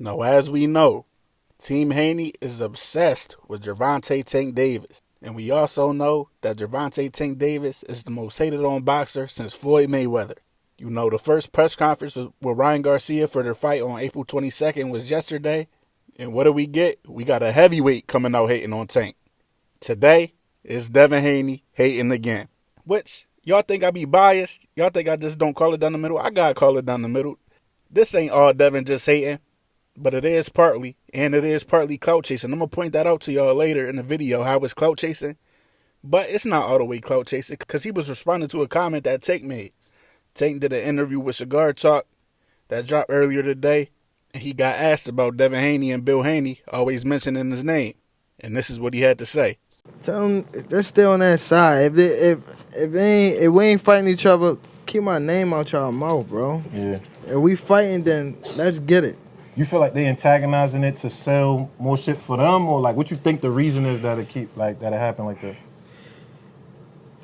Now, as we know, Team Haney is obsessed with Gervonta Tank Davis. And we also know that Gervonta Tank Davis is the most hated on boxer since Floyd Mayweather. You know, the first press conference with Ryan Garcia for their fight on April 22nd was yesterday. And what do we get? We got a heavyweight coming out hating on Tank. Today is Devin Haney hating again. Which, y'all think I be biased? Y'all think I just don't call it down the middle? I gotta call it down the middle. This ain't all Devin just hating. But it is partly clout chasing. I'm going to point that out to y'all later in the video, how it's clout chasing. But it's not all the way clout chasing, because he was responding to a comment that Tank made. Tank did an interview with Cigar Talk that dropped earlier today, and he got asked about Devin Haney and Bill Haney always mentioning his name. And this is what he had to say. Tell them if they're still on that side. If we ain't fighting each other, keep my name out y'all mouth, bro. Yeah. If we fighting, then let's get it. You feel like they antagonizing it to sell more shit for them, or like what you think the reason is that it happened like that?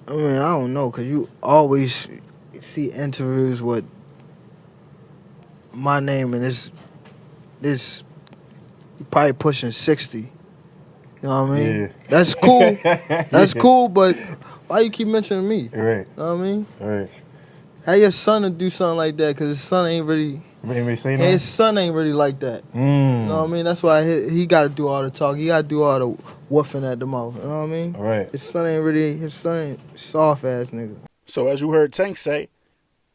I mean, I don't know, cause you always see interviews with my name and this probably pushing 60. You know what I mean? Yeah. That's cool. That's cool, but why you keep mentioning me? Right. You know what I mean? Right. How your son to do something like that? Cause his son ain't really. His son ain't really like that. You know what I mean? That's why he got to do all the talk. He got to do all the woofing at the mouth. You know what I mean? All right. His son ain't soft ass nigga. So as you heard Tank say,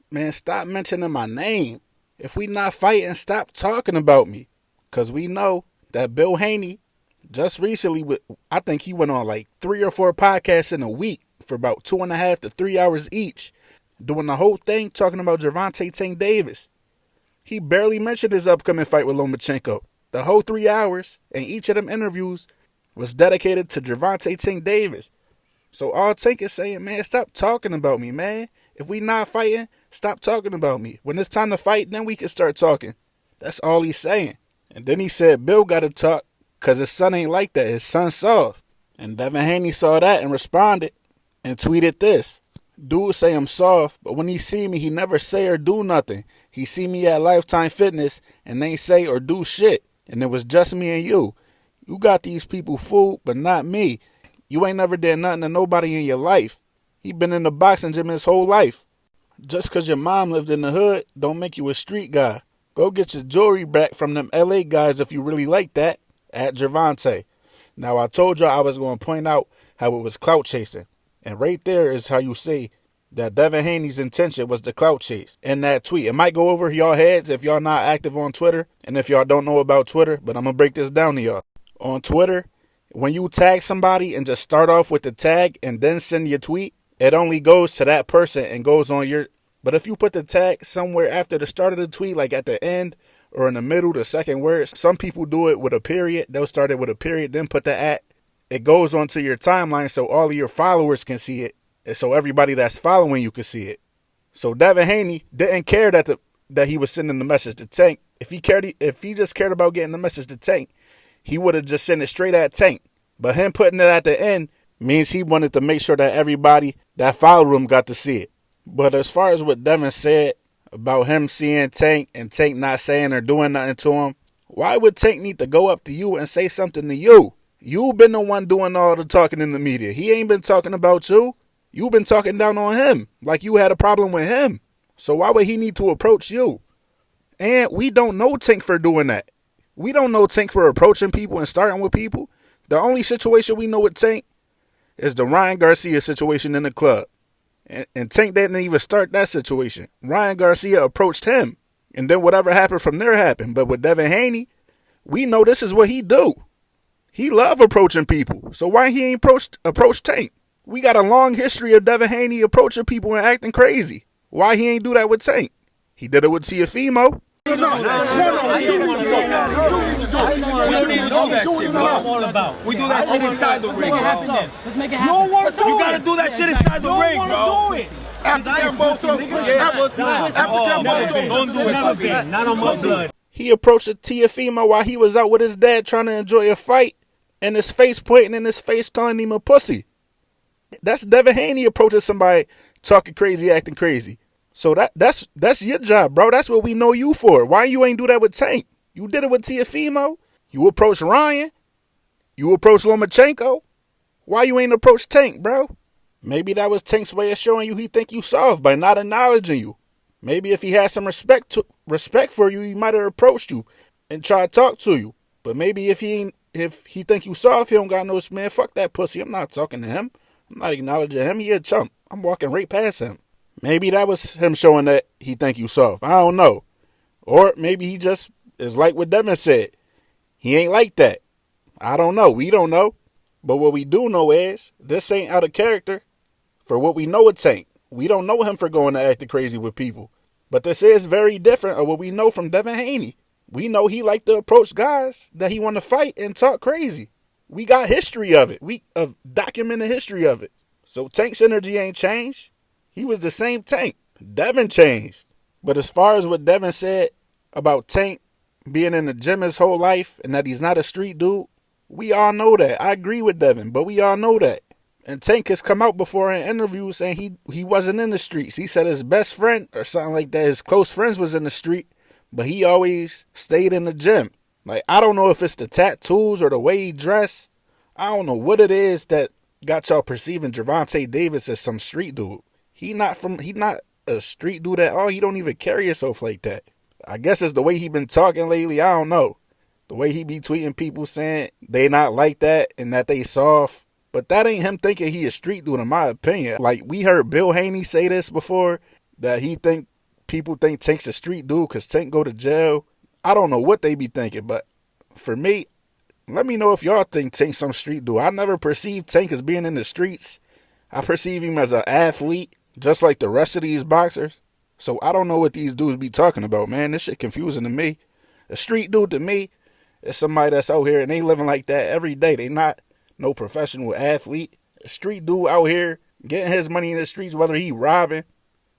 man, stop mentioning my name. If we not fighting, stop talking about me. Because we know that Bill Haney just recently, I think he went on like 3 or 4 podcasts in a week for about 2.5 to 3 hours each, doing the whole thing talking about Gervonta Tank Davis. He barely mentioned his upcoming fight with Lomachenko. The whole 3 hours and each of them interviews was dedicated to Gervonta Tank Davis. So all Tank is saying, man, stop talking about me, man. If we not fighting, stop talking about me. When it's time to fight, then we can start talking. That's all he's saying. And then he said Bill got to talk because his son ain't like that. His son's soft. And Devin Haney saw that and responded and tweeted this. Dude say I'm soft, but when he see me, he never say or do nothing. He see me at Lifetime Fitness and ain't say or do shit. And it was just me and you. You got these people fooled, but not me. You ain't never did nothing to nobody in your life. He been in the boxing gym his whole life. Just because your mom lived in the hood don't make you a street guy. Go get your jewelry back from them LA guys if you really like that. At Gervonta. Now, I told y'all I was going to point out how it was clout chasing. And right there is how you say that Devin Haney's intention was the clout chase in that tweet. It might go over y'all heads if y'all not active on Twitter and if y'all don't know about Twitter, but I'm going to break this down to y'all. On Twitter, when you tag somebody and just start off with the tag and then send your tweet, it only goes to that person and goes on your... But if you put the tag somewhere after the start of the tweet, like at the end or in the middle, the second word, some people do it with a period. They'll start it with a period, then put the at. It goes onto your timeline so all of your followers can see it. And so everybody that's following you can see it. So Devin Haney didn't care that he was sending the message to Tank. If he just cared about getting the message to Tank, he would have just sent it straight at Tank. But him putting it at the end means he wanted to make sure that everybody that followed him got to see it. But as far as what Devin said about him seeing Tank and Tank not saying or doing nothing to him, why would Tank need to go up to you and say something to you? You been the one doing all the talking in the media. He ain't been talking about you. You been talking down on him like you had a problem with him. So why would he need to approach you? And we don't know Tank for doing that. We don't know Tank for approaching people and starting with people. The only situation we know with Tank is the Ryan Garcia situation in the club. And Tank didn't even start that situation. Ryan Garcia approached him. And then whatever happened from there happened. But with Devin Haney, we know this is what he do. He love approaching people. So why he ain't approach Tank? We got a long history of Devin Haney approaching people and acting crazy. Why he ain't do that with Tank? He did it with Tiafimo. No, I don't want to fuck that. We don't even know that shit, bro. I'm all about. We do that shit inside the ring, bro. Let's make it happen. You don't want to do it. You gotta do that shit inside the ring, bro. African Bosso. Don't do it. Not on my blood. He approached Tiafimo while he was out with his dad trying to enjoy a fight, and his face pointing in his face calling him a pussy. That's Devin Haney approaching somebody talking crazy, acting crazy. So that's your job, bro. That's what we know you for. Why you ain't do that with Tank? You did it with Tiafimo. You approached Ryan. You approached Lomachenko. Why you ain't approached Tank, bro? Maybe that was Tank's way of showing you he think you soft by not acknowledging you. Maybe if he had some respect for you, he might have approached you and tried to talk to you. But maybe if he think you soft, he don't got no, man, fuck that pussy. I'm not talking to him. I'm not acknowledging him. He a chump. I'm walking right past him. Maybe that was him showing that he think you soft. I don't know. Or maybe he just is like what Devin said. He ain't like that. I don't know. We don't know. But what we do know is this ain't out of character for what we know it ain't. We don't know him for going to acting crazy with people. But this is very different of what we know from Devin Haney. We know he like to approach guys that he want to fight and talk crazy. We got history of it. We have documented history of it. So Tank's energy ain't changed. He was the same Tank. Devin changed. But as far as what Devin said about Tank being in the gym his whole life and that he's not a street dude, we all know that. I agree with Devin, but we all know that. And Tank has come out before in interviews saying he wasn't in the streets. He said his best friend or something like that, his close friends was in the street, but he always stayed in the gym. Like, I don't know if it's the tattoos or the way he dressed. I don't know what it is that got y'all perceiving Gervonta Davis as some street dude. He not a street dude at all. He don't even carry himself like that. I guess it's the way he been talking lately. I don't know. The way he be tweeting people saying they not like that and that they soft. But that ain't him thinking he a street dude, in my opinion. Like, we heard Bill Haney say this before, that people think Tank's a street dude because Tank go to jail. I don't know what they be thinking, but for me, let me know if y'all think Tank's some street dude. I never perceived Tank as being in the streets. I perceive him as an athlete, just like the rest of these boxers. So I don't know what these dudes be talking about, man. This shit confusing to me. A street dude to me is somebody that's out here and they living like that every day. They not no professional athlete. A street dude out here getting his money in the streets, whether he robbing,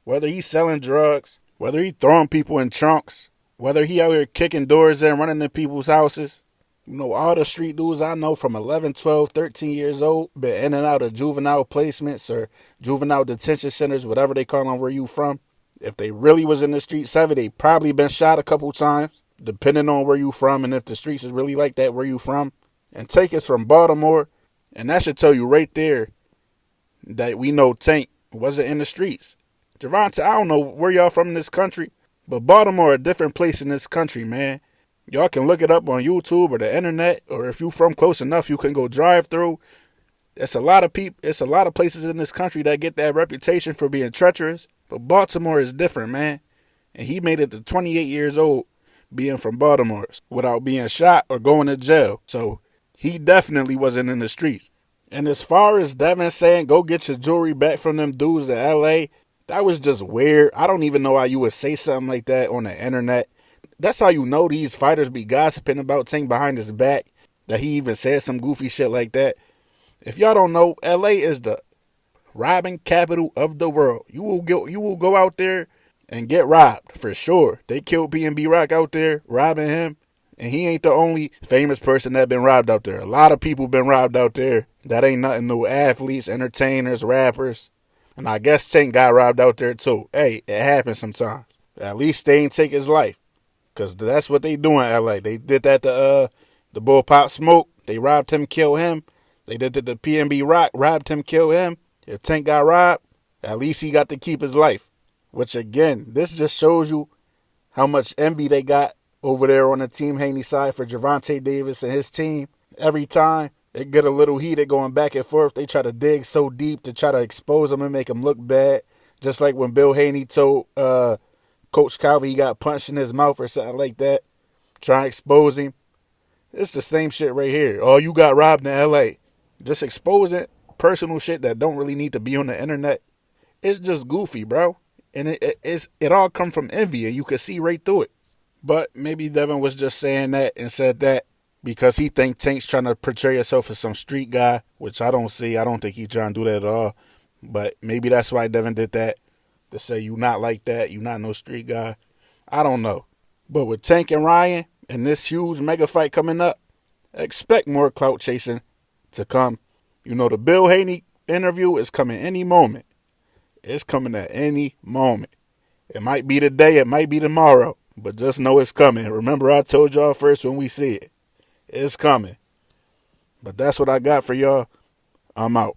whether he selling drugs, whether he throwing people in trunks, whether he out here kicking doors in, running in people's houses. You know, all the street dudes I know from 11, 12, 13 years old, been in and out of juvenile placements or juvenile detention centers, whatever they call them where you from. If they really was in the streets heavy, they probably been shot a couple times, depending on where you from and if the streets is really like that where you from. And Tank is from Baltimore, and that should tell you right there that we know Tank wasn't in the streets. Gervonta, I don't know where y'all from in this country, but Baltimore a different place in this country, man. Y'all can look it up on YouTube or the internet, or if you from close enough, you can go drive through. It's a lot of people. It's a lot of places in this country that get that reputation for being treacherous, but Baltimore is different, man. And he made it to 28 years old being from Baltimore without being shot or going to jail. So he definitely wasn't in the streets. And as far as Devin saying, go get your jewelry back from them dudes in L.A., that was just weird. I don't even know how you would say something like that on the internet. That's how you know these fighters be gossiping about Tank behind his back, that he even said some goofy shit like that. If y'all don't know, L.A. is the robbing capital of the world. You will go out there and get robbed for sure. They killed B&B Rock out there, robbing him. And he ain't the only famous person that been robbed out there. A lot of people been robbed out there. That ain't nothing new. Athletes, entertainers, rappers. And I guess Tank got robbed out there too. Hey, it happens sometimes. At least they ain't take his life. Because that's what they do in L.A. They did that to the Bull Pop Smoke. They robbed him, killed him. They did that to P&B Rock, robbed him, killed him. If Tank got robbed, at least he got to keep his life. Which again, this just shows you how much envy they got over there on the Team Haney side for Gervonta Davis and his team. Every time they get a little heated going back and forth, they try to dig so deep to try to expose him and make him look bad. Just like when Bill Haney told Coach Calvin he got punched in his mouth or something like that. Try to expose him. It's the same shit right here. Oh, you got robbed in L.A. Just exposing personal shit that don't really need to be on the internet. It's just goofy, bro. And it all come from envy, and you can see right through it. But maybe Devin was just saying that and said that because he think Tank's trying to portray himself as some street guy, which I don't see. I don't think he's trying to do that at all. But maybe that's why Devin did that, to say you not like that, you not no street guy. I don't know. But with Tank and Ryan and this huge mega fight coming up, expect more clout chasing to come. You know, the Bill Haney interview is coming any moment. It's coming at any moment. It might be today, it might be tomorrow. But just know it's coming. Remember, I told y'all first when we see it. It's coming. But that's what I got for y'all. I'm out.